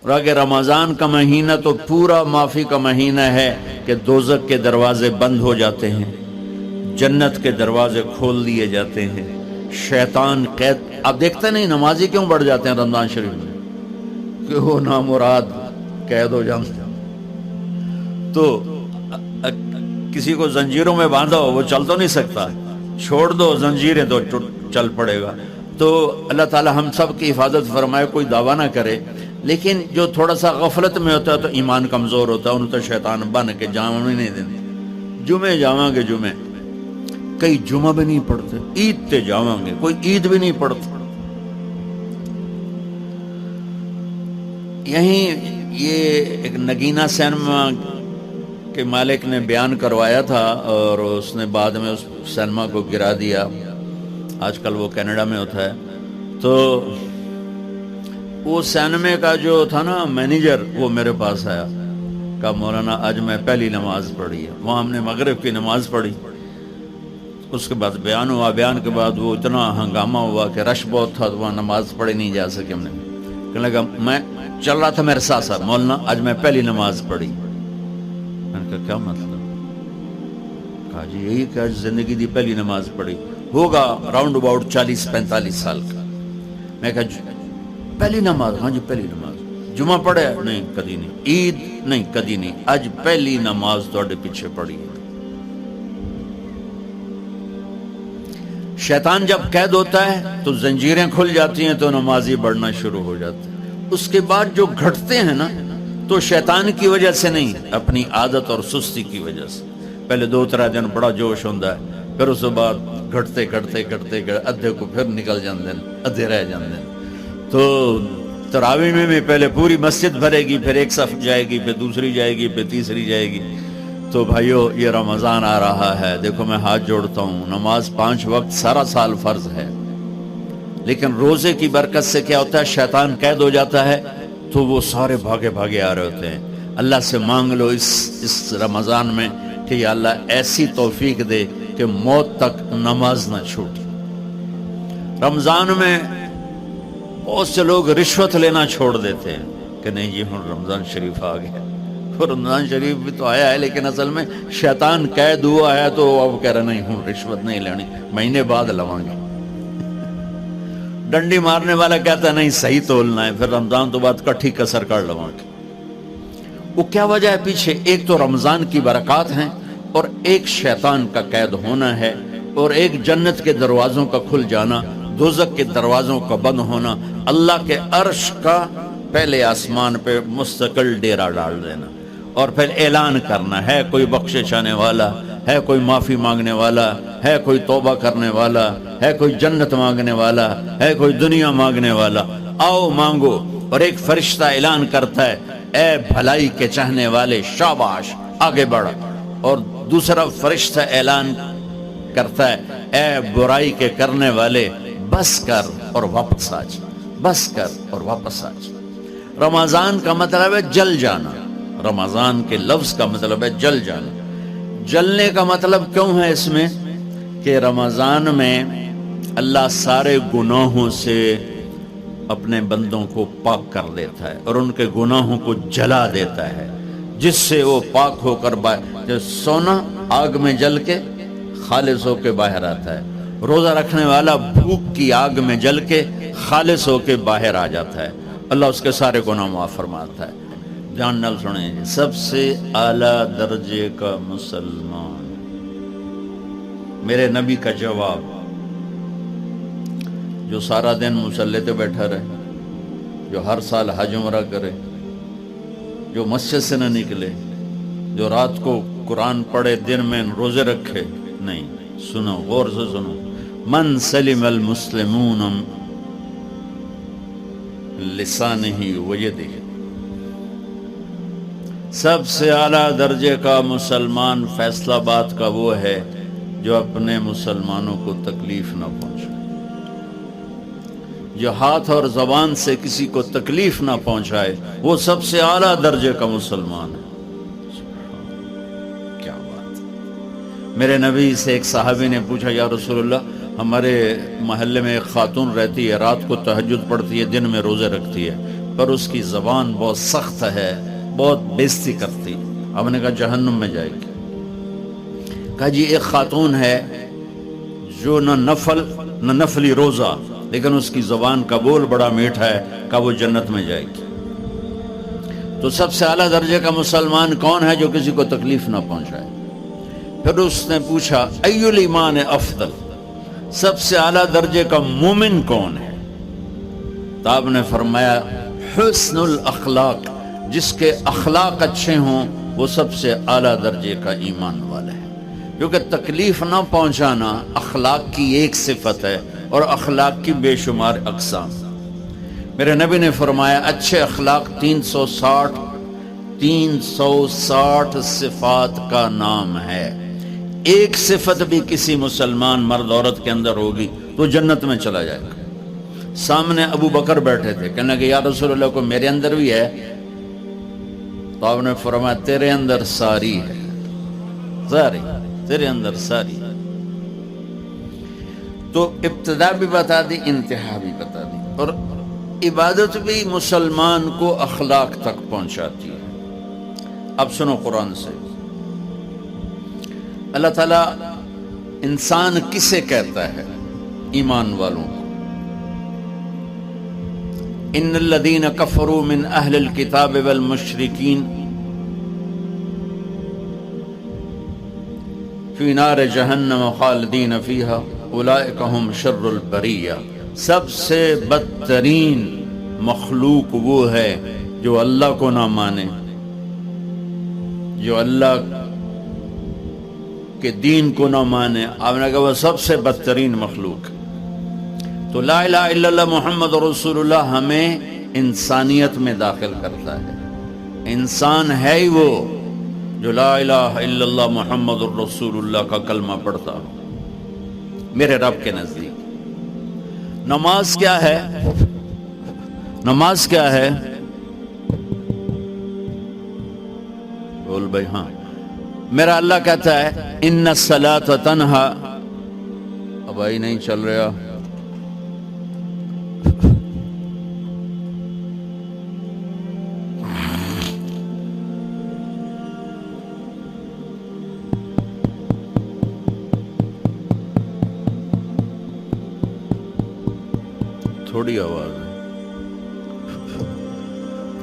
اور اگر رمضان کا مہینہ تو پورا معافی کا مہینہ ہے کہ دوزخ کے دروازے بند ہو جاتے ہیں، جنت کے دروازے کھول دیے جاتے ہیں، شیطان قید. آپ دیکھتے نہیں نمازی کیوں بڑھ جاتے ہیں رمضان شریف میں؟ کہ وہ نامراد قید ہو جاتے ہیں. تو کسی کو زنجیروں میں باندھا ہو وہ چل تو نہیں سکتا، چھوڑ دو زنجیریں تو چل پڑے گا. تو اللہ تعالی ہم سب کی حفاظت فرمائے. کوئی دعویٰ نہ کرے، لیکن جو تھوڑا سا غفلت میں ہوتا ہے تو ایمان کمزور ہوتا ہے، انہوں تو شیطان بن کے جامع نہیں دیتے. جمعے جاواں گے، جمعے کئی جمعہ بھی نہیں پڑھتے، عید تے جاواں گے کوئی عید بھی نہیں پڑھتے. یہیں یہ ایک نگینہ سینما کے مالک نے بیان کروایا تھا اور اس نے بعد میں اس سینما کو گرا دیا. آج کل وہ کینیڈا میں ہوتا ہے. تو وہ سینمے کا جو تھا نا مینیجر، وہ میرے پاس آیا، کہا مولانا آج میں پہلی نماز پڑھی ہے. وہاں ہم نے مغرب کی نماز پڑھی، اس کے بعد بیان ہوا. بیان کے بعد وہ اتنا ہنگامہ ہوا کہ رش بہت تھا تو وہاں نماز پڑھی نہیں جا سکے. ہم نے کہنے لگا میں چل رہا تھا میرے ساتھ ساتھ، مولانا آج میں پہلی نماز پڑھی. میں نے کہا کیا مطلب؟ کہا جی یہی کہ آج زندگی دی پہلی نماز پڑھی. ہوگا راؤنڈ اباؤٹ 40-45 سال کا. میں کہا پہلی نماز؟ ہاں جی پہلی نماز. جمعہ پڑھے؟ نہیں کدی نہیں. عید؟ نہیں کدی نہیں. آج پہلی نماز توڑے پیچھے پڑھی. شیطان جب قید ہوتا ہے تو زنجیریں کھل جاتی ہیں تو نمازی بڑھنا شروع ہو جاتے ہیں. اس کے بعد جو گھٹتے ہیں نا تو شیطان کی وجہ سے نہیں، اپنی عادت اور سستی کی وجہ سے. پہلے 2-3 دن بڑا جوش ہوتا ہے، پھر اس کے بعد گھٹتے ادھے کو پھر نکل جاندے ہیں، ادھے رہ جاندے ہیں. تو تراویح میں بھی پہلے پوری مسجد بھرے گی، پھر ایک صف جائے گی، پھر دوسری جائے گی، پھر تیسری جائے گی. تو بھائیو یہ رمضان آ رہا ہے. دیکھو میں ہاتھ جوڑتا ہوں، نماز 5 وقت سارا سال فرض ہے، لیکن روزے کی برکت سے کیا ہوتا ہے؟ شیطان قید ہو جاتا ہے تو وہ سارے بھاگے آ رہے ہوتے ہیں. اللہ سے مانگ لو اس رمضان میں کہ یا اللہ ایسی توفیق دے کہ موت تک نماز نہ چھوٹے. رمضان میں بہت سے لوگ رشوت لینا چھوڑ دیتے ہیں کہ نہیں جی ہوں رمضان شریف آ گیا. رمضان شریف بھی تو آیا ہے لیکن اصل میں شیطان قید ہوا ہے تو اب کہہ رہے نہیں ہوں رشوت نہیں لینی، مہینے بعد لواں گے. ڈنڈی مارنے والا کہتا ہے نہیں صحیح تولنا ہے، پھر رمضان تو بعد کٹھی کسر کر لواں گے. وہ کیا وجہ ہے پیچھے؟ ایک تو رمضان کی برکات ہیں اور ایک شیطان کا قید ہونا ہے، اور ایک جنت کے دروازوں کا کھل جانا، دوزخ کے دروازوں کا بند ہونا، اللہ کے عرش کا پہلے آسمان پہ مستقل ڈیرا ڈال دینا، اور پھر اعلان کرنا ہے کوئی بخشش آنے والا ہے، کوئی معافی مانگنے والا ہے، کوئی توبہ کرنے والا ہے، کوئی جنت مانگنے والا ہے، کوئی دنیا مانگنے والا، آؤ مانگو. اور ایک فرشتہ اعلان کرتا ہے اے بھلائی کے چاہنے والے شاباش آگے بڑھ، اور دوسرا فرشتہ اعلان کرتا ہے اے برائی کے کرنے والے بس کر اور واپس آ جا، بس کر اور واپس آ جا. رمضان کا مطلب ہے جل جانا. رمضان کے لفظ کا مطلب ہے جل جانا. جلنے کا مطلب کیوں ہے اس میں؟ کہ رمضان میں اللہ سارے گناہوں سے اپنے بندوں کو پاک کر دیتا ہے اور ان کے گناہوں کو جلا دیتا ہے، جس سے وہ پاک ہو کر جو سونا آگ میں جل کے خالص ہو کے باہر آتا ہے، روزہ رکھنے والا بھوک کی آگ میں جل کے خالص ہو کے باہر آ جاتا ہے، اللہ اس کے سارے گناہ معاف فرماتا ہے. جان نال سنیں، سب سے اعلیٰ درجے کا مسلمان، میرے نبی کا جواب، جو سارا دن مصلی پہ بیٹھا رہے، جو ہر سال حج عمرہ کرے، جو مسجد سے نہ نکلے، جو رات کو قرآن پڑھے دن میں روزے رکھے. نہیں، سنو غور سے سنو، من سلم المسلمون لسانہ ویدہ، سب سے اعلیٰ درجے کا مسلمان فیصلہ بات کا وہ ہے جو اپنے مسلمانوں کو تکلیف نہ پہنچائے، جو ہاتھ اور زبان سے کسی کو تکلیف نہ پہنچائے، وہ سب سے اعلیٰ درجے کا مسلمان ہے. کیا بات. میرے نبی سے ایک صحابی نے پوچھا یا رسول اللہ، ہمارے محلے میں ایک خاتون رہتی ہے، رات کو تہجد پڑھتی ہے، دن میں روزے رکھتی ہے، پر اس کی زبان بہت سخت ہے، بہت بےزتی کرتی۔ آپ نے کہا جہنم میں جائے گی۔ کہا جی ایک خاتون ہے جو نہ نفلی روزہ، لیکن اس کی زبان کا بول بڑا میٹھا ہے، کہا وہ جنت میں جائے گی۔ تو سب سے اعلیٰ درجے کا مسلمان کون ہے جو کسی کو تکلیف نہ پہنچائے؟ پھر اس نے پوچھا ای الایمان افضل، سب سے اعلیٰ درجے کا مومن کون ہے؟ تو آپ نے فرمایا حسن الاخلاق، جس کے اخلاق اچھے ہوں وہ سب سے اعلیٰ درجے کا ایمان والا ہے۔ کیونکہ تکلیف نہ پہنچانا اخلاق کی ایک صفت ہے، اور اخلاق کی بے شمار اقسام۔ میرے نبی نے فرمایا اچھے اخلاق 360 صفات کا نام ہے۔ ایک صفت بھی کسی مسلمان مرد عورت کے اندر ہوگی تو جنت میں چلا جائے گا۔ سامنے ابو بکر بیٹھے تھے، کہنے لگے یا رسول اللہ کو میرے اندر بھی ہے؟ تو آپ نے فرمایا تیرے اندر ساری ہے، ساری تیرے اندر ساری۔ تو ابتدا بھی بتا دی، انتہا بھی بتا دی، اور عبادت بھی مسلمان کو اخلاق تک پہنچاتی ہے۔ اب سنو قرآن سے، اللہ تعالیٰ انسان کسے کہتا ہے؟ ایمان والوں کو۔ ان الذین کفروا من اہل الکتاب والمشرکین فی نار جہنم خالدین فیہا اولئک ہم شر البریہ۔ سب سے بدترین مخلوق وہ ہے جو اللہ کو نہ مانے، جو اللہ کے دین کو نہ مانے۔ آپ نے کہا وہ سب سے بدترین مخلوق۔ تو لا الہ الا اللہ محمد رسول اللہ ہمیں انسانیت میں داخل کرتا ہے۔ انسان ہے ہی وہ جو لا الہ الا اللہ محمد رسول اللہ کا کلمہ پڑھتا ہو میرے رب کے نزدیک۔ نماز کیا ہے؟ نماز کیا ہے؟ بول بھائی ہاں۔ میرا اللہ کہتا ہے ان الصلاۃ تنہا، اب آئی نہیں چل رہا، تھوڑی آواز ہے۔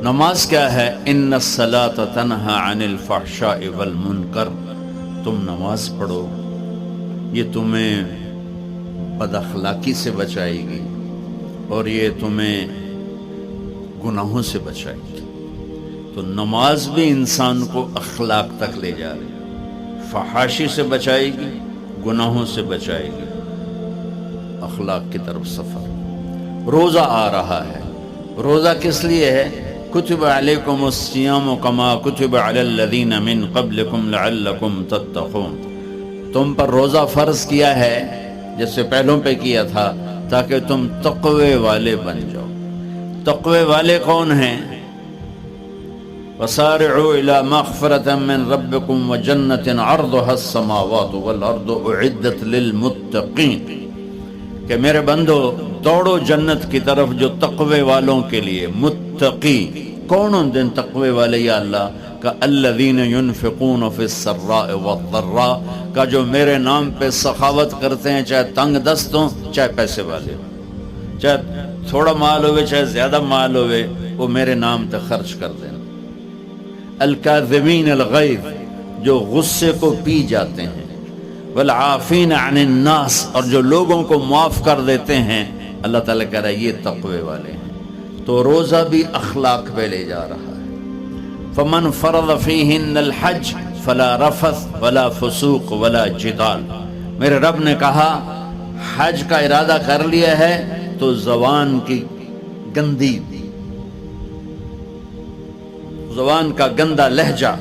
نماز کیا ہے؟ ان الصلاۃ تنہا عن الفحشاء والمنکر، تم نماز پڑھو، یہ تمہیں بد اخلاقی سے بچائے گی اور یہ تمہیں گناہوں سے بچائے گی۔ تو نماز بھی انسان کو اخلاق تک لے جا رہی ہے، فحاشی سے بچائے گی، گناہوں سے بچائے گی، اخلاق کی طرف سفر۔ روزہ آ رہا ہے، روزہ کس لیے ہے؟ کتب علیکم الصیام کما کتب علی الذین من قبلکم لعلکم تتقون، تم پر روزہ فرض کیا ہے جیسے پہلوں پہ کیا تھا تاکہ تم تقوی والے بن جاؤ۔ تقوی والے کون ہیں؟ وسارعوا الی مغفرۃ من ربکم وجنۃ عرضها السماوات والارض اعدت للمتقین، کہ میرے بندو دوڑو جنت کی طرف جو تقوی والوں کے لیے۔ متقی کون ان دن تقوی والے یا اللہ کا؟ الذین ينفقون فی السراء والضراء، کا جو میرے نام پہ سخاوت کرتے ہیں، چاہے تنگ دست ہوں چاہے پیسے والے ہوں، چاہے تھوڑا مال ہوئے چاہے زیادہ مال ہوئے، وہ میرے نام پہ خرچ کر دیں۔ الکاظمین الغیظ، جو غصے کو پی جاتے ہیں، والعافین عن الناس، اور جو لوگوں کو معاف کر دیتے ہیں۔ اللہ تعالیٰ کہہ رہا ہے یہ تقوی والے ہیں۔ تو روزہ بھی اخلاق پہ لے جا رہا ہے۔ فمن فرض فیہن الحج فلا رفث ولا فسوق ولا جدال، میرے رب نے کہا حج کا ارادہ کر لیا ہے تو زبان کی گندی، زبان کا گندا لہجہ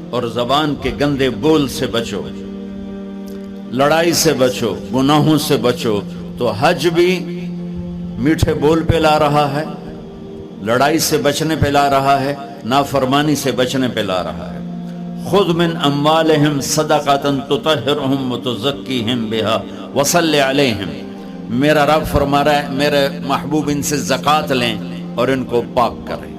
اور زبان کے گندے بول سے بچو، لڑائی سے بچو، گناہوں سے بچو۔ تو حج بھی میٹھے بول پہ لا رہا ہے، لڑائی سے بچنے پہ لا رہا ہے، نافرمانی سے بچنے پہ لا رہا ہے۔ خذ من اموالہم صدقۃ تطہرہم وتزکیہم بہا وصلی علیہم، میرا رب فرما رہا ہے میرے محبوب ان سے زکوٰۃ لیں اور ان کو پاک کریں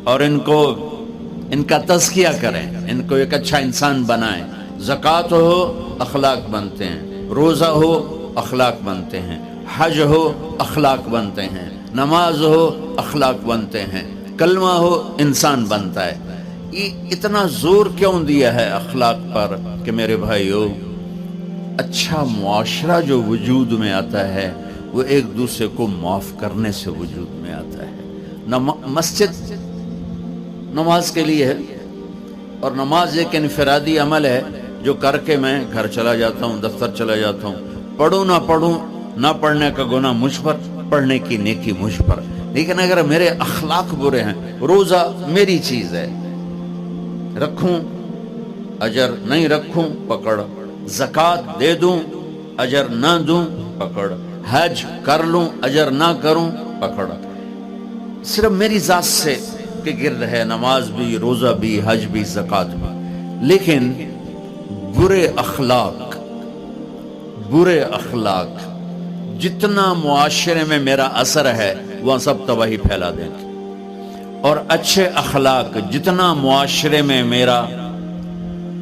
اور ان کا تزکیہ کریں، ان کو ایک اچھا انسان بنائیں۔ زکوٰۃ ہو اخلاق بنتے ہیں، روزہ ہو اخلاق بنتے ہیں، حج ہو اخلاق بنتے ہیں، نماز ہو اخلاق بنتے ہیں، کلمہ ہو انسان بنتا ہے۔ یہ اتنا زور کیوں دیا ہے اخلاق پر کہ میرے بھائیو، اچھا معاشرہ جو وجود میں آتا ہے وہ ایک دوسرے کو معاف کرنے سے وجود میں آتا ہے۔ مسجد نماز کے لیے ہے، اور نماز ایک انفرادی عمل ہے جو کر کے میں گھر چلا جاتا ہوں، دفتر چلا جاتا ہوں، پڑھوں نہ پڑھوں، نہ پڑھنے کا گناہ مجھ پر، پڑھنے کی نیکی مجھ پر۔ لیکن اگر میرے اخلاق برے ہیں، روزہ میری چیز ہے، رکھوں اجر، نہیں رکھوں پکڑ، زکوٰۃ دے دوں اجر نہ دوں پکڑ، حج کر لوں اجر نہ کروں پکڑ۔ صرف میری ذات سے کے گرد ہے نماز بھی، روزہ بھی، حج بھی، زکوٰۃ بھی۔ لیکن برے اخلاق جتنا معاشرے میں میرا اثر ہے وہ سب تباہی پھیلا دیں گے، اور اچھے اخلاق جتنا معاشرے میں میرا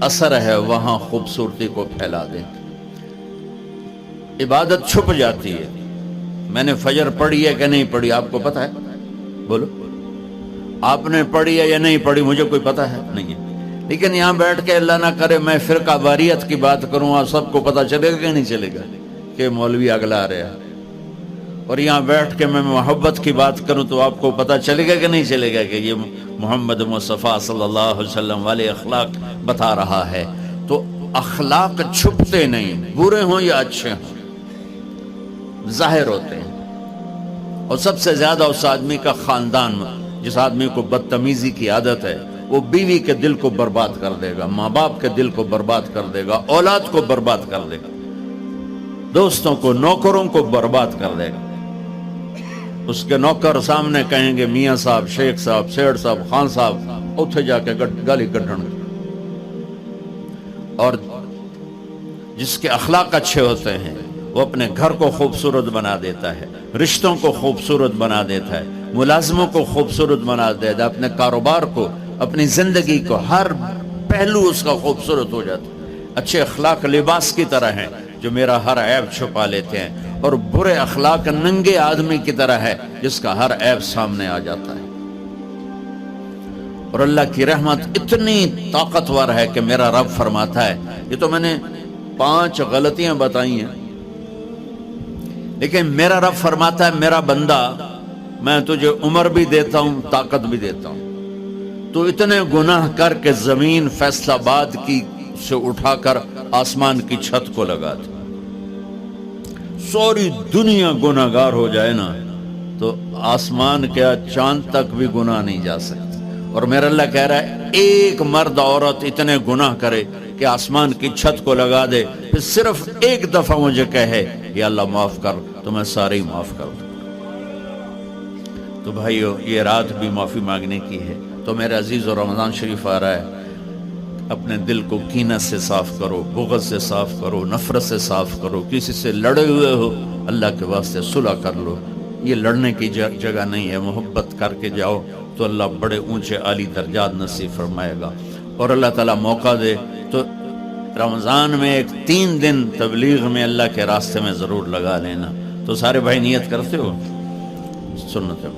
اثر ہے وہاں خوبصورتی کو پھیلا دیں گے۔ عبادت چھپ جاتی ہے۔ میں نے فجر پڑھی ہے کہ نہیں پڑھی آپ کو پتہ ہے؟ بولو، آپ نے پڑھی ہے یا نہیں پڑھی؟ مجھے کوئی پتہ ہے نہیں ہے۔ لیکن یہاں بیٹھ کے اللہ نہ کرے میں فرقہ واریت کی بات کروں، آپ سب کو پتہ چلے گا کہ نہیں چلے گا کہ مولوی اگلا رہا؟ اور یہاں بیٹھ کے میں محبت کی بات کروں تو آپ کو پتہ چلے گا کہ نہیں چلے گا کہ یہ محمد مصطفیٰ صلی اللہ علیہ وسلم والے اخلاق بتا رہا ہے؟ تو اخلاق چھپتے نہیں، برے ہوں یا اچھے ہوں، ظاہر ہوتے ہیں۔ اور سب سے زیادہ اس آدمی کا خاندان، جس آدمی کو بدتمیزی کی عادت ہے، وہ بیوی کے دل کو برباد کر دے گا، ماں باپ کے دل کو برباد کر دے گا، اولاد کو برباد کر دے گا، دوستوں کو، نوکروں کو برباد کر دے گا۔ اس کے نوکر سامنے کہیں گے میاں صاحب، شیخ صاحب، سیٹ صاحب، خان صاحب، اتھے جا کے گالی کڈھن گے۔ اور جس کے اخلاق اچھے ہوتے ہیں وہ اپنے گھر کو خوبصورت بنا دیتا ہے، رشتوں کو خوبصورت بنا دیتا ہے، ملازموں کو خوبصورت بنا دیتا ہے، اپنے کاروبار کو، اپنی زندگی کو، ہر پہلو اس کا خوبصورت ہو جاتا ہے۔ اچھے اخلاق لباس کی طرح ہیں جو میرا ہر عیب چھپا لیتے ہیں، اور برے اخلاق ننگے آدمی کی طرح ہے جس کا ہر عیب سامنے آ جاتا ہے۔ اور اللہ کی رحمت اتنی طاقتور ہے کہ میرا رب فرماتا ہے، یہ تو میں نے 5 غلطیاں بتائی ہیں، لیکن میرا رب فرماتا ہے میرا بندہ، میں تجھے عمر بھی دیتا ہوں، طاقت بھی دیتا ہوں، تو اتنے گناہ کر کے زمین فیصل آباد کی سے اٹھا کر آسمان کی چھت کو لگا دے، ساری دنیا گناہگار ہو جائے نا تو آسمان کیا چاند تک بھی گناہ نہیں جا سکتے۔ اور میرا اللہ کہہ رہا ہے ایک مرد عورت اتنے گناہ کرے کہ آسمان کی چھت کو لگا دے، پھر صرف ایک دفعہ مجھے کہے یا اللہ معاف کر، تو میں سارے ہی معاف کر دوں۔ تو بھائیو، یہ رات بھی معافی مانگنے کی ہے۔ تو میرے عزیز، و رمضان شریف آ رہا ہے، اپنے دل کو کینہ سے صاف کرو، بغض سے صاف کرو، نفرت سے صاف کرو، کسی سے لڑے ہوئے ہو اللہ کے واسطے صلح کر لو۔ یہ لڑنے کی جگہ نہیں ہے، محبت کر کے جاؤ تو اللہ بڑے اونچے عالی درجات نصیب فرمائے گا۔ اور اللہ تعالیٰ موقع دے تو رمضان میں ایک 3 دن تبلیغ میں اللہ کے راستے میں ضرور لگا لینا۔ تو سارے بھائی نیت کرتے ہو؟ سنت ہے۔